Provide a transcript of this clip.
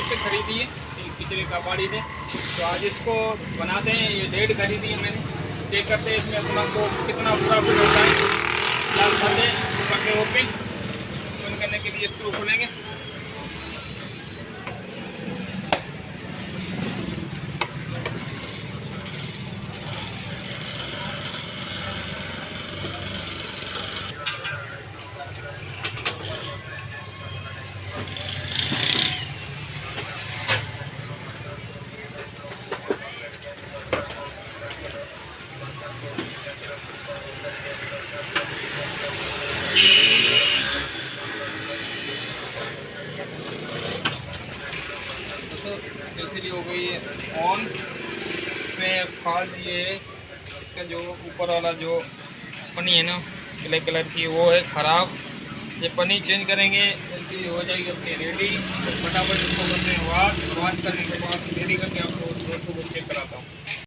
से खरीदी है पिछले कबाड़ी से, तो आज इसको बनाते हैं। ये 1.5 खरीदी है मैंने, चेक करते हैं इसमें अपना को कितना प्रॉफिट होता है। लाल खाते पके ओपन करने के लिए स्क्रू खोलेंगे। एलसीडी हो गई है ऑन। इसमें फाल्ट ये है, इसका जो ऊपर वाला जो पन्नी है ना ब्लैक कलर की, वो है ख़राब। ये पन्नी चेंज करेंगे, एलसीडी हो जाएगी अपनी रेडी। फटाफट इसको करते हैं वाश करने के बाद रेडी करके आपको दोस्तों को चेक कराता हूँ।